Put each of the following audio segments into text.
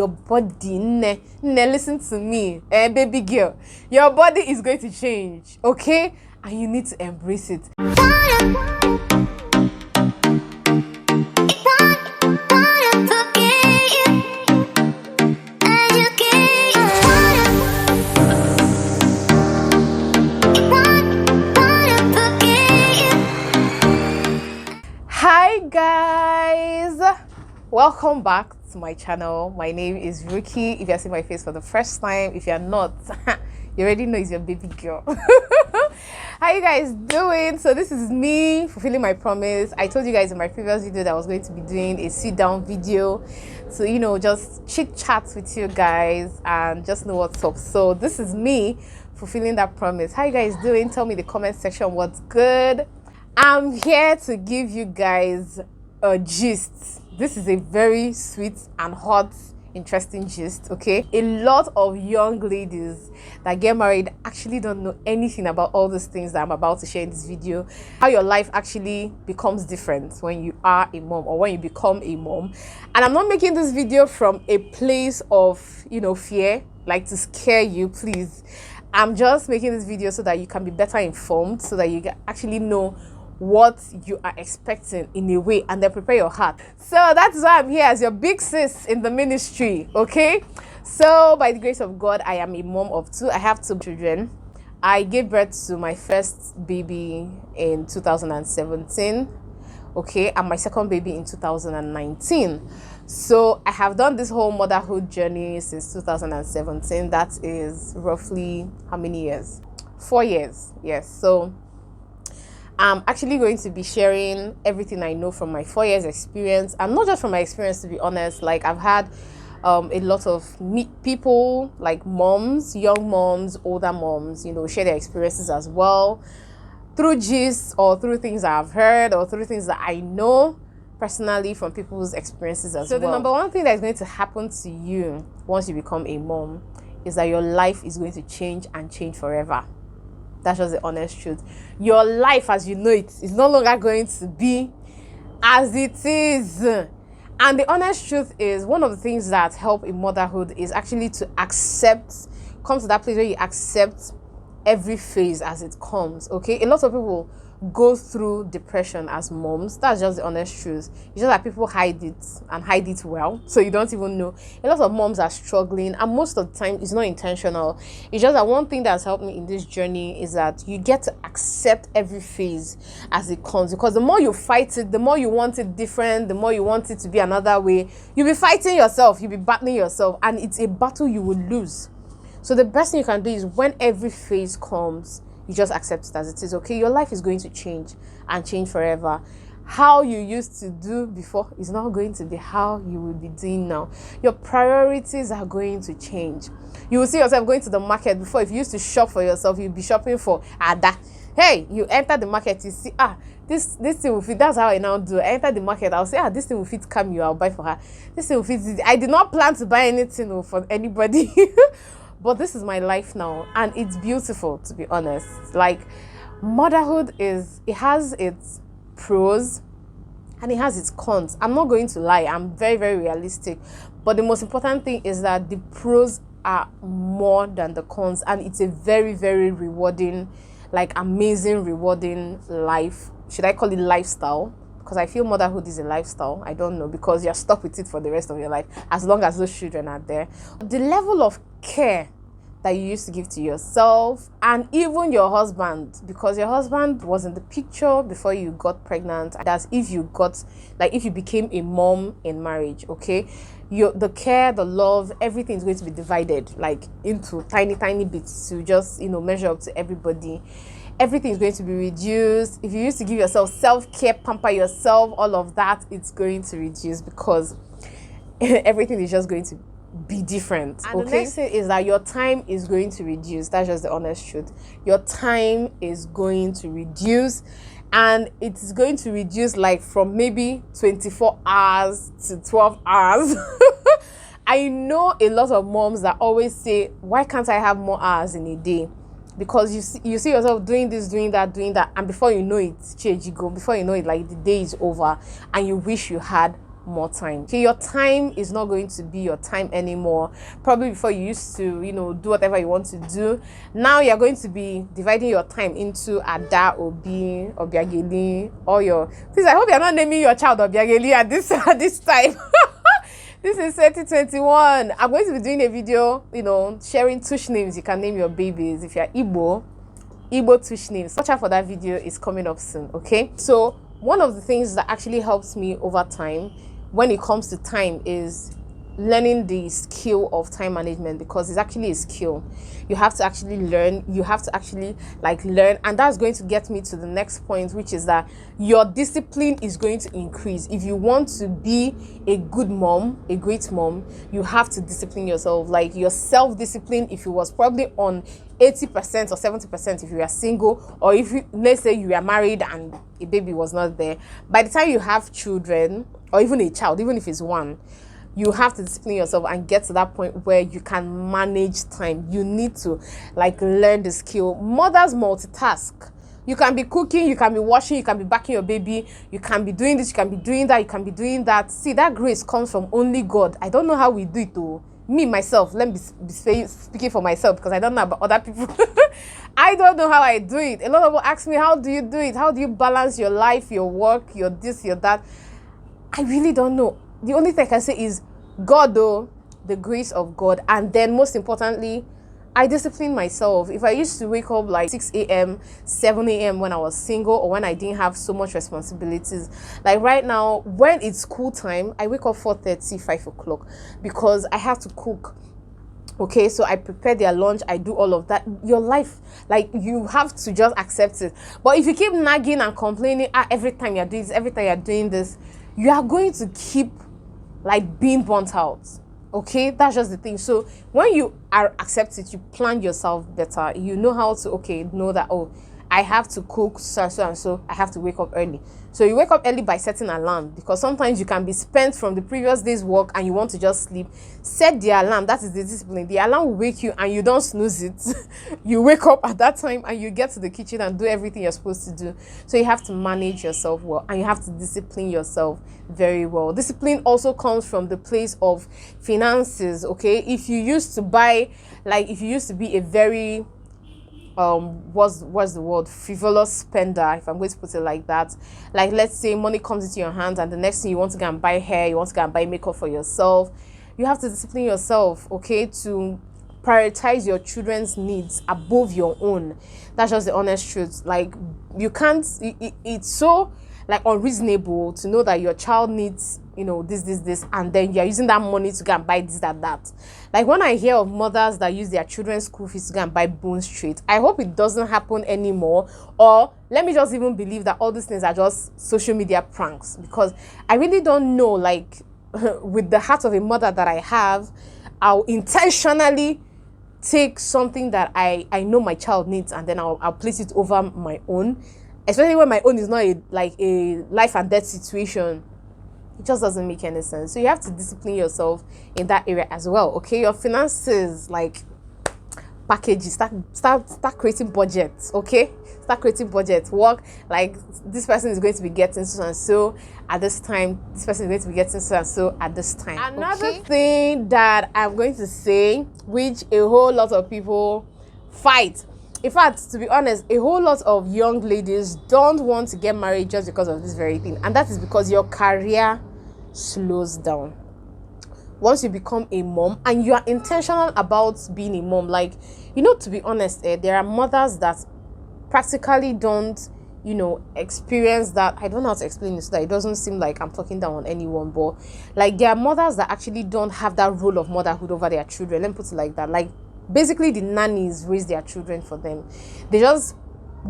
Your body, listen to me, baby girl. Your body is going to change, okay? And you need to embrace it. Hi guys, welcome back to my channel. My name is Ruki. If you're seeing my face for the first time, if you're not, you already know it's your baby girl. How you guys doing? So this is me fulfilling my promise. I told you guys in my previous video that I was going to be doing a sit down video to just chit chat with you guys and just know what's up. So this is me fulfilling that promise. How you guys doing? Tell me in the comment section what's good. I'm here to give you guys a gist. This is a very sweet and hot, interesting gist, okay? A lot of young ladies that get married actually don't know anything about all these things that I'm about to share in this video. How your life actually becomes different when you are a mom or when you become a mom. And I'm not making this video from a place of, fear, like to scare you, please. I'm just making this video so that you can be better informed, so that you can actually know what you are expecting in a way, and then prepare your heart. So that's why I'm here as your big sis in the ministry, okay? So by the grace of God, I am a mom of two. I have two children. I gave birth to my first baby in 2017, okay, and my second baby in 2019. So I have done this whole motherhood journey since 2017. That is roughly how many years? 4 years, yes. So I'm actually going to be sharing everything I know from my 4 years experience, and not just from my experience, to be honest. Like, I've had a lot of people, like moms, young moms, older moms, share their experiences as well, through gists or through things I've heard or through things that I know personally from people's experiences as well. So the number one thing that is going to happen to you once you become a mom is that your life is going to change, and change forever. That's just the honest truth. Your life as you know it is no longer going to be as it is. And the honest truth is, one of the things that help in motherhood is actually to come to that place where you accept every phase as it comes, okay? A lot of people go through depression as moms. That's just the honest truth. It's just that people hide it, and hide it well, so you don't even know. A lot of moms are struggling, and most of the time it's not intentional. It's just that one thing that's helped me in this journey is that you get to accept every phase as it comes, because the more you fight it, the more you want it different, the more you want it to be another way, you'll be fighting yourself, you'll be battling yourself, and it's a battle you will lose. So the best thing you can do is, when every phase comes, you just accept it as it is, okay? Your life is going to change, and change forever. How you used to do before is not going to be how you will be doing now. Your priorities are going to change. You will see yourself going to the market. Before, if you used to shop for yourself, you'll be shopping for Ada. Hey, you enter the market, you see, this thing will fit. That's how I now do. I enter the market, I'll say, this thing will fit Camille, I'll buy for her. This thing will fit. I did not plan to buy anything for anybody. But this is my life now, and it's beautiful, to be honest. Like, motherhood it has its pros and it has its cons. I'm not going to lie, I'm very, very realistic. But the most important thing is that the pros are more than the cons, and it's a very, very rewarding, like amazing, rewarding life. Should I call it lifestyle? Because I feel motherhood is a lifestyle. I don't know, because you're stuck with it for the rest of your life, as long as those children are there. The level of care that you used to give to yourself, and even your husband, because your husband was in the picture before you got pregnant. That's if you became a mom in marriage, okay? The care, the love, everything is going to be divided, like, into tiny bits to just measure up to everybody. Everything is going to be reduced. If you used to give yourself self-care, pamper yourself, all of that, it's going to reduce, because everything is just going to be different. And the next thing is that your time is going to reduce. That's just the honest truth. Your time is going to reduce, and it's going to reduce like from maybe 24 hours to 12 hours. I know a lot of moms that always say, why can't I have more hours in a day? Because you see yourself doing this, doing that, and before you know it, change you go. Before you know it, like, the day is over, and you wish you had more time. Okay, your time is not going to be your time anymore. Probably before you used to, do whatever you want to do. Now you're going to be dividing your time into Ada, Obi, Obiageli, or your. Please, I hope you're not naming your child Obiageli at this time. This is 2021. I'm going to be doing a video, sharing tush names you can name your babies. If you're Igbo tush names. Watch out for that video. It's coming up soon, okay? So one of the things that actually helps me over time when it comes to time is learning the skill of time management, because it's actually a skill. You have to actually learn. You have to actually learn, and that's going to get me to the next point, which is that your discipline is going to increase. If you want to be a good mom, a great mom, you have to discipline yourself. Like your self-discipline, if it was probably on 80% or 70% if you are single, or if let's say you are married and a baby was not there, by the time you have children, or even a child, even if it's one, you have to discipline yourself and get to that point where you can manage time. You need to learn the skill. Mothers multitask. You can be cooking, you can be washing, you can be backing your baby, you can be doing this, you can be doing that, you can be doing that. See, that grace comes from only God. I don't know how we do it though. Me, myself, let me be speaking for myself, because I don't know about other people. I don't know how I do it. A lot of people ask me, how do you do it? How do you balance your life, your work, your this, your that? I really don't know. The only thing I can say is God, though, the grace of God. And then most importantly, I discipline myself. If I used to wake up 6 a.m., 7 a.m. when I was single, or when I didn't have so much responsibilities, like right now, when it's school time, I wake up 4:30, 5 o'clock, because I have to cook. Okay, so I prepare their lunch, I do all of that. Your life, you have to just accept it. But if you keep nagging and complaining, every time you're doing this, every time you're doing this, you are going to keep being burnt out. Okay, that's just the thing. So when you are accepted, you plan yourself better. You know how to know that, oh, I have to cook so and so, I have to wake up early. So you wake up early by setting an alarm, because sometimes you can be spent from the previous day's work and you want to just sleep. Set the alarm. That is the discipline. The alarm will wake you and you don't snooze it. You wake up at that time and you get to the kitchen and do everything you're supposed to do. So you have to manage yourself well, and you have to discipline yourself very well. Discipline also comes from the place of finances. Okay, if you used to buy, if you used to be a very what's the word, frivolous spender, if I'm going to put it like that. Let's say money comes into your hands and the next thing you want to go and buy hair, you want to go and buy makeup for yourself. You have to discipline yourself, okay, to prioritize your children's needs above your own. That's just the honest truth. You can't, it's so unreasonable to know that your child needs this, and then you're using that money to go and buy this, that. When I hear of mothers that use their children's school fees to go and buy Bone Street, I hope it doesn't happen anymore. Or let me just even believe that all these things are just social media pranks, because I really don't know, with the heart of a mother that I have, I'll intentionally take something that I know my child needs, and then I'll place it over my own, especially when my own is not a life and death situation. It just doesn't make any sense. So you have to discipline yourself in that area as well. Okay, your finances, packages, start creating budgets. Okay, start creating budgets. Work this person is going to be getting so and so at this time. This person is going to be getting so and so at this time. Another thing that I'm going to say, which a whole lot of people fight. In fact, to be honest, a whole lot of young ladies don't want to get married just because of this very thing. And that is because your career slows down. Once you become a mom and you are intentional about being a mom, to be honest, there are mothers that practically don't, experience that. I don't know how to explain this so that it doesn't seem like I'm talking down on anyone, but there are mothers that actually don't have that role of motherhood over their children. Let me put it like that. Basically, the nannies raise their children for them. They just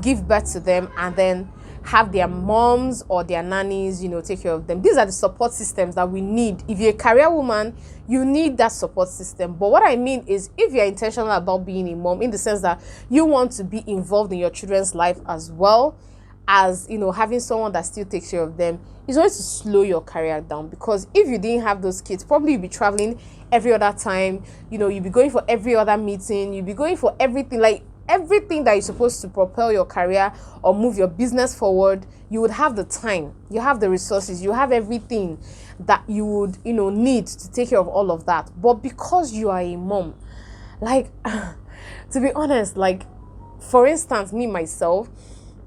give birth to them and then have their moms or their nannies, take care of them. These are the support systems that we need. If you're a career woman, you need that support system. But what I mean is, if you're intentional about being a mom, in the sense that you want to be involved in your children's life as well as, having someone that still takes care of them, it's going to slow your career down. Because if you didn't have those kids, probably you'd be traveling every other time, you'd be going for every other meeting, you'd be going for everything. everything that is supposed to propel your career or move your business forward, you would have the time, you have the resources, you have everything that you would, need to take care of all of that. But because you are a mom, like, to be honest, like, for instance, me, myself,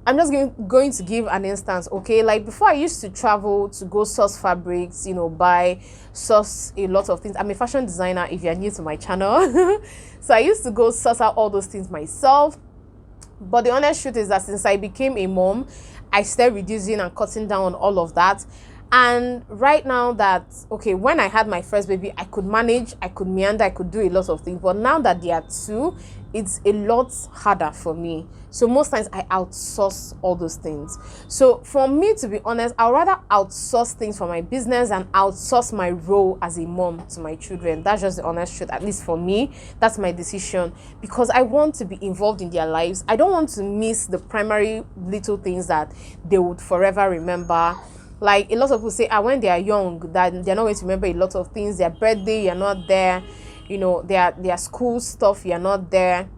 I'm just going to give an instance, okay? Like, before I used to travel to go source fabrics, source a lot of things. I'm a fashion designer, if you're new to my channel. So I used to go source out all those things myself. But the honest truth is that since I became a mom, I started reducing and cutting down on all of that. And right now that, okay, when I had my first baby, I could manage, I could meander, I could do a lot of things. But now that there are two, it's a lot harder for me. So most times I outsource all those things. So for me, to be honest, I'd rather outsource things for my business and outsource my role as a mom to my children. That's just the honest truth, at least for me. That's my decision, because I want to be involved in their lives. I don't want to miss the primary little things that they would forever remember. Like, a lot of people say, when they are young, that they're not going to remember a lot of things. Their birthday, you're not there. Their school stuff, you're not there.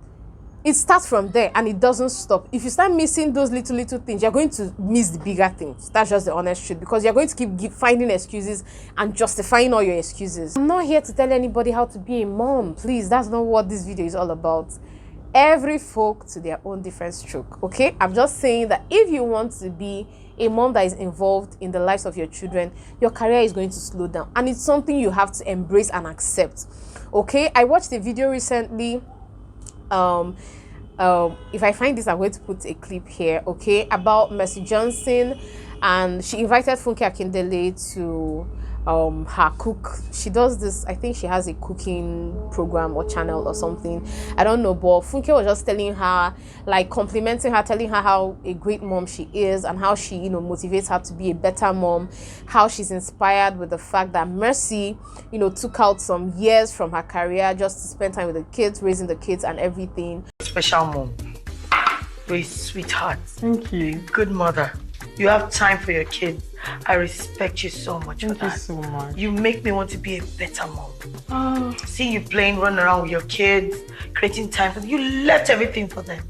It starts from there and it doesn't stop. If you start missing those little things, you're going to miss the bigger things. That's just the honest truth, because you're going to keep finding excuses and justifying all your excuses. I'm not here to tell anybody how to be a mom. Please, that's not what this video is all about. Every folk to their own different stroke, okay? I'm just saying that if you want to be a mom that is involved in the lives of your children, your career is going to slow down, and it's something you have to embrace and accept, okay? I watched a video recently. If I find this, I'm going to put a clip here, okay, about Mercy Johnson, and she invited Funke Akindele to her cook. She does this, I think she has a cooking program or channel or something, I don't know, but Funke was just telling her, like, complimenting her, telling her how a great mom she is and how she motivates her to be a better mom, how she's inspired with the fact that Mercy took out some years from her career just to spend time with the kids, raising the kids and everything. Special mom, great sweetheart, thank you, good mother. You have time for your kids. I respect you so much for that. Thank you so much. You make me want to be a better mom. Oh. Seeing you playing, running around with your kids, creating time for them. You left everything for them.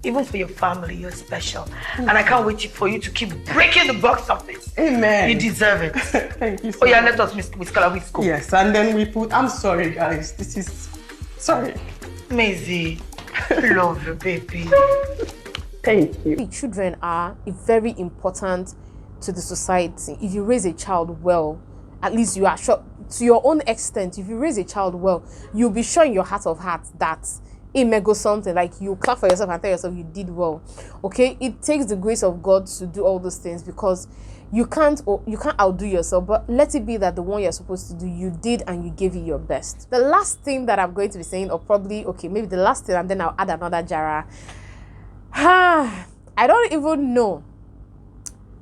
Even for your family, you're special. And I can't wait for you to keep breaking the box office. Amen. You deserve it. Thank you so much. let us with color with school. Yes, and then we put, I'm sorry guys, this is, sorry. Maisie, love you, baby. Thank you. Children are very important to the society. If you raise a child well, at least you are sure, to your own extent, if you raise a child well, you'll be sure in your heart of hearts that it may go something, like you clap for yourself and tell yourself you did well, okay? It takes the grace of God to do all those things, because you can't outdo yourself, but let it be that the one you're supposed to do, you did and you gave it your best. The last thing that I'm going to be saying, or probably, okay, maybe the last thing, and then I'll add another Jara. I don't even know.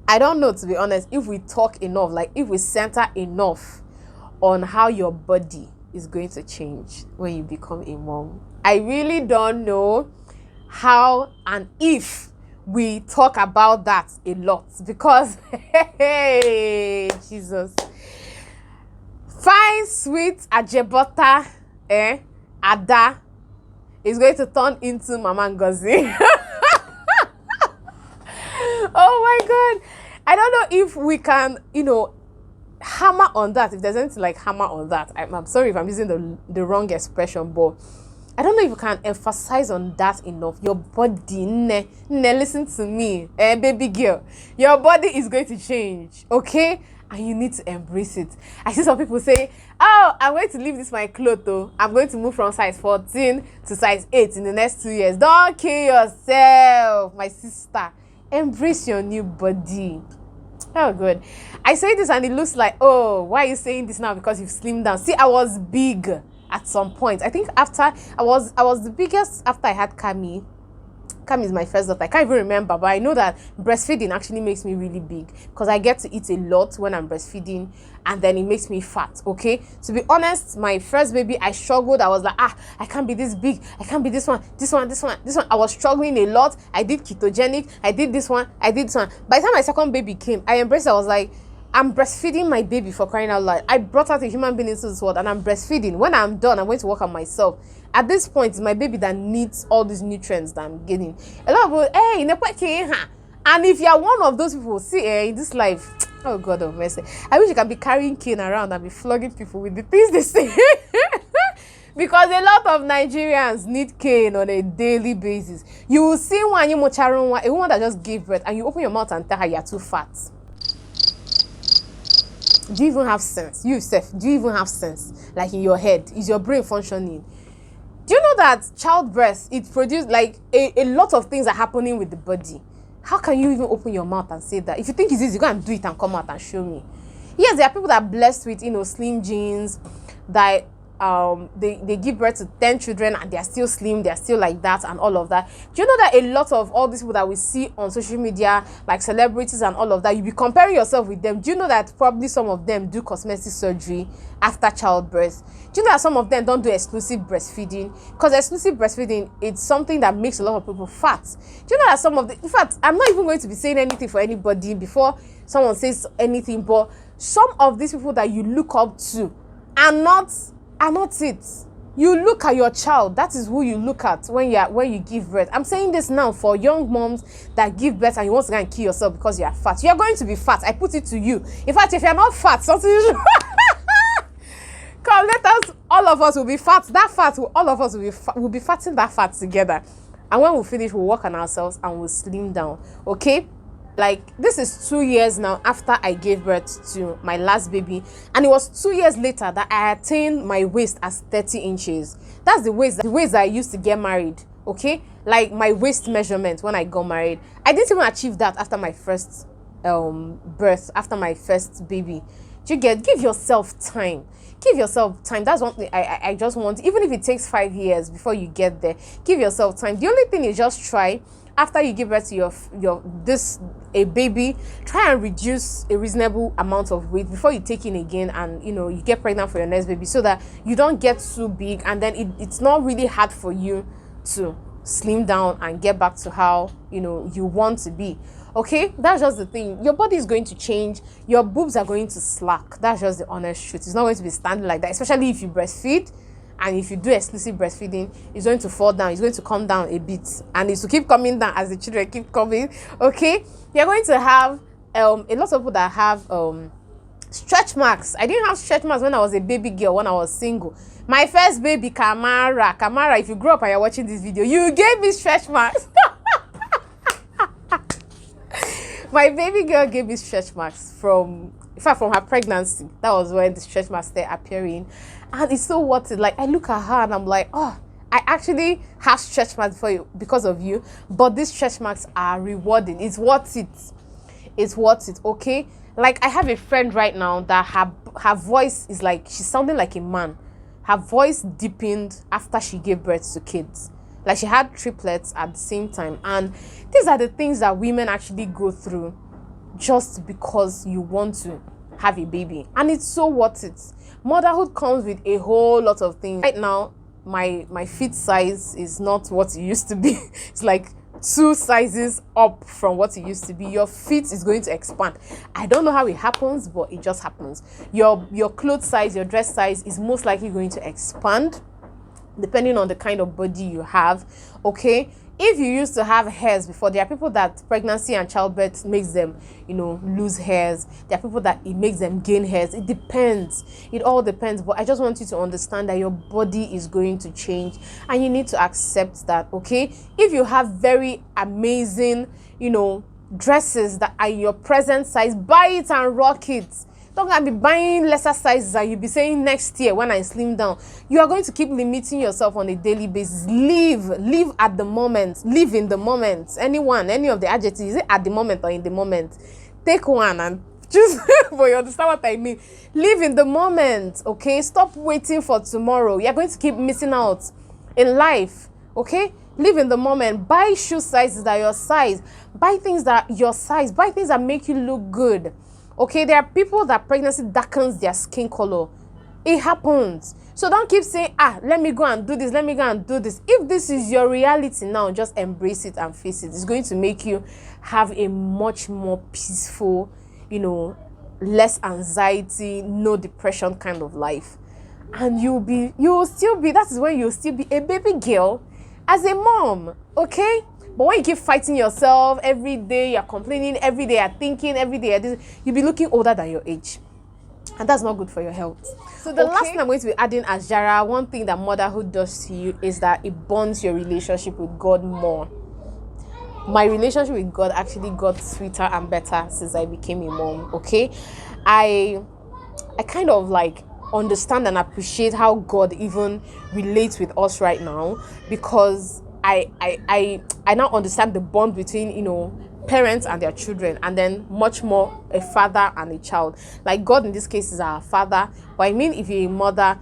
I don't know, to be honest, if we talk enough, like if we center enough on how your body is going to change when you become a mom. I really don't know how and if we talk about that a lot, because hey, Jesus, fine, sweet Ajebota, Ada is going to turn into Mama Ngozi. Oh my God, I don't know if we can, hammer on that, if there's anything like hammer on that. I'm sorry if I'm using the wrong expression, but I don't know if you can emphasize on that enough. Your body, listen to me, baby girl, your body is going to change, okay? And you need to embrace it. I see some people say, oh, I'm going to leave this my clothes though. I'm going to move from size 14 to size 8 in the next 2 years. Don't kill yourself, my sister. Embrace your new body. Oh, good. I say this and it looks like, oh, why are you saying this now? Because you've slimmed down. See, I was big at some point. I think after I was the biggest after I had Kami. Kami is my first daughter. I can't even remember, but I know that breastfeeding actually makes me really big, because I get to eat a lot when I'm breastfeeding, and then it makes me fat, okay? To be honest, my first baby, I struggled. I was like, I can't be this big. I can't be this one. I was struggling a lot. I did ketogenic. I did this one. By the time my second baby came, I embraced it. I was like, I'm breastfeeding my baby, for crying out loud. I brought out a human being into this world and I'm breastfeeding. When I'm done, I'm going to work on myself. At this point, it's my baby that needs all these nutrients that I'm getting. A lot of people, hey, and if you're one of those people, see, in this life, oh God of mercy, I wish you can be carrying cane around and be flogging people with the things they say. Because a lot of Nigerians need cane on a daily basis. You will see a woman that just gave birth, and you open your mouth and tell her you're too fat. Do you even have sense? You, Seth, do you even have sense? Like in your head, is your brain functioning? Do you know that childbirth, it produces like a lot of things are happening with the body? How can you even open your mouth and say that? If you think it's easy, go and do it and come out and show me. Yes, there are people that are blessed with, slim genes, that they give birth to 10 children and they are still slim, they are still like that and all of that. Do you know that a lot of all these people that we see on social media, like celebrities and all of that, you be comparing yourself with them? Do you know that probably some of them do cosmetic surgery after childbirth? Do you know that some of them don't do exclusive breastfeeding? Because exclusive breastfeeding, it's something that makes a lot of people fat. Do you know that some of the, in fact, I'm not even going to be saying anything for anybody before someone says anything, but some of these people that you look up to are not it. You look at your child. That is who you look at when you give birth. I'm saying this now for young moms that give birth and you want to go and kill yourself because you are fat. You are going to be fat. I put it to you. In fact, if you are not fat, something is come, let us, all of us will be fat. That fat, all of us will be fatting that fat together. And when we finish, we'll work on ourselves and we'll slim down. Okay? Like, this is 2 years now after I gave birth to my last baby, and it was 2 years later that I attained my waist as 30 inches. That's the waist that I used to get married, okay? Like, my waist measurement when I got married. I didn't even achieve that after my first birth, after my first baby. Give yourself time. Give yourself time. That's one thing I just want. Even if it takes 5 years before you get there, give yourself time. The only thing is just try. After you give birth to a baby, try and reduce a reasonable amount of weight before you take in again, and you get pregnant for your next baby, so that you don't get too big, and then it's not really hard for you to slim down and get back to how you want to be. Okay, that's just the thing. Your body is going to change. Your boobs are going to slack. That's just the honest truth. It's not going to be standing like that, especially if you breastfeed. And if you do exclusive breastfeeding, it's going to fall down. It's going to come down a bit. And it's to keep coming down as the children keep coming. Okay? You're going to have a lot of people that have stretch marks. I didn't have stretch marks when I was a baby girl, when I was single. My first baby, Kamara, if you grew up and you're watching this video, you gave me stretch marks. My baby girl gave me stretch marks from her pregnancy. That was when the stretch marks started appearing. And it's so worth it. Like, I look at her and I'm like, oh, I actually have stretch marks for you because of you. But these stretch marks are rewarding. It's worth it. It's worth it, okay? Like, I have a friend right now that her voice is like, she's sounding like a man. Her voice deepened after she gave birth to kids. Like, she had triplets at the same time. And these are the things that women actually go through just because you want to have a baby. And it's so worth it. Motherhood comes with a whole lot of things. Right now, my feet size is not what it used to be. It's like 2 sizes up from what it used to be. Your feet is going to expand. I don't know how it happens, but it just happens. Your clothes size, your dress size is most likely going to expand depending on the kind of body you have. Okay, if you used to have hairs before, there are people that pregnancy and childbirth makes them lose hairs. There are people that it makes them gain hairs. It depends. It all depends. But I just want you to understand that your body is going to change, and you need to accept that. Okay, if you have very amazing dresses that are your present size, buy it and rock it. Don't gonna be buying lesser sizes and you'll be saying next year when I slim down. You are going to keep limiting yourself on a daily basis. Live at the moment. Live in the moment. Any of the adjectives, is it at the moment or in the moment? Take one and choose. But you understand what I mean? Live in the moment, okay? Stop waiting for tomorrow. You're going to keep missing out in life, okay? Live in the moment. Buy shoe sizes that are your size. Buy things that are your size. Buy things that make you look good. Okay, there are people that pregnancy darkens their skin color. It happens. So don't keep saying, let me go and do this, let me go and do this. If this is your reality now, just embrace it and face it. It's going to make you have a much more peaceful, less anxiety, no depression kind of life. And you will still be, that is when you'll still be a baby girl as a mom, okay? But when you keep fighting yourself every day, you're complaining every day, you're thinking every day, you'll be looking older than your age. And that's not good for your health. So the last thing I'm going to be adding as Jara, one thing that motherhood does to you is that it bonds your relationship with God more. My relationship with God actually got sweeter and better since I became a mom, okay? I kind of like understand and appreciate how God even relates with us right now, because I now understand the bond between, you know, parents and their children, and then much more a father and a child. Like God in this case is our father, but I mean, if you're a mother,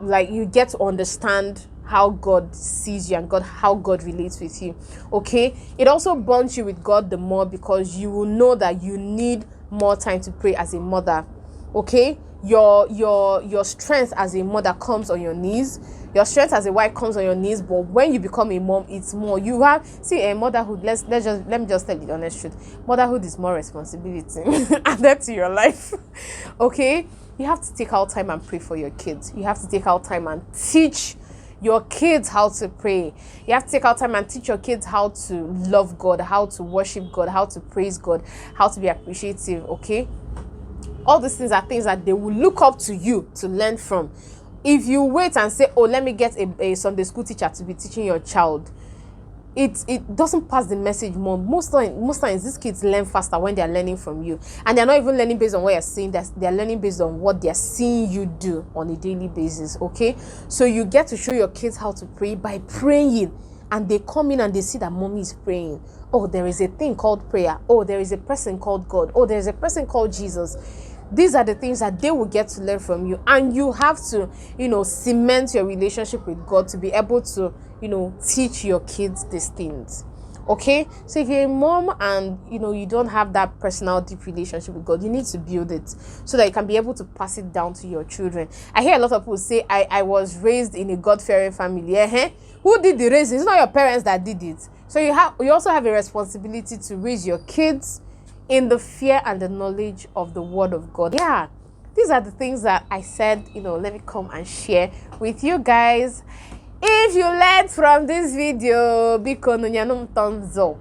like you get to understand how God sees you and how God relates with you, okay? It also bonds you with God the more, because you will know that you need more time to pray as a mother, okay? Your strength as a mother comes on your knees. Your strength as a wife comes on your knees, but when you become a mom, it's more. You have, see, a motherhood, let me just tell you the honest truth. Motherhood is more responsibility added to your life. Okay? You have to take out time and pray for your kids. You have to take out time and teach your kids how to pray. You have to take out time and teach your kids how to love God, how to worship God, how to praise God, how to be appreciative, okay? All these things are things that they will look up to you to learn from. If you wait and say, oh, let me get a Sunday school teacher to be teaching your child, it doesn't pass the message more. Most times these kids learn faster when they're learning from you, and they're not even learning based on what you're saying. They're learning based on what they're seeing you do on a daily basis, okay? So you get to show your kids how to pray by praying, and they come in and they see that mommy is praying. Oh, there is a thing called prayer. Oh, there is a person called God. Oh, there is a person called Jesus. These are the things that they will get to learn from you, and you have to, you know, cement your relationship with God to be able to, you know, teach your kids these things, okay? So if you're a mom and, you know, you don't have that personal deep relationship with God, you need to build it so that you can be able to pass it down to your children. I hear a lot of people say, I was raised in a God-fearing family. Who did the raising? It's not your parents that did it. So you also have a responsibility to raise your kids in the fear and the knowledge of the word of God. Yeah, these are the things that I said, you know, let me come and share with you guys. If you learned from this video, thumbs up.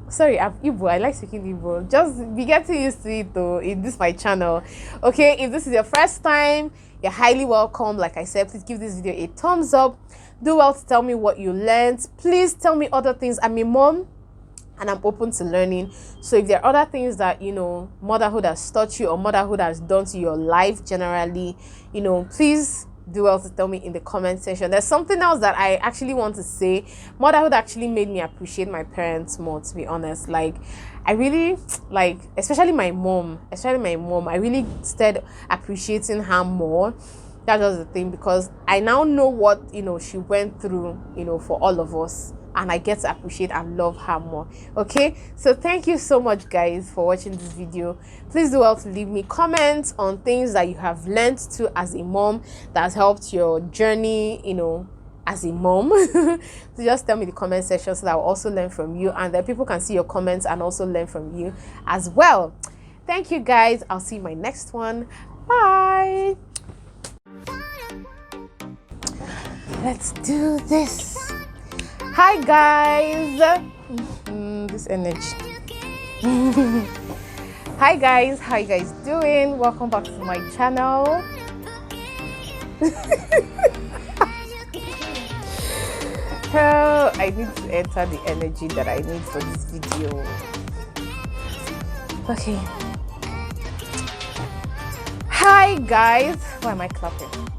Sorry, I'm Igbo. I like speaking Igbo. Just be getting used to it though. In this my channel, okay? If this is your first time, you're highly welcome. Like I said, please give this video a thumbs up. Do well to tell me what you learned. Please tell me other things. I'm a mom, and I'm open to learning. So if there are other things that, you know, motherhood has taught you or motherhood has done to your life generally, you know, please do well to tell me in the comment section. There's something else that I actually want to say. Motherhood actually made me appreciate my parents more, to be honest. Like, I really, like, especially my mom, I really started appreciating her more. That was the thing, because I now know what, you know, she went through, you know, for all of us. And I get to appreciate and love her more, okay? So thank you so much, guys, for watching this video. Please do well to leave me comments on things that you have learned to as a mom that has helped your journey, you know, as a mom. So just tell me in the comment section so that I'll also learn from you, and that people can see your comments and also learn from you as well. Thank you, guys. I'll see you in my next one. Bye. Let's do this. Hi guys, this energy. Hi guys, how you guys doing? Welcome back to my channel. Oh, I need to enter the energy that I need for this video. Okay. Hi guys, why am I clapping?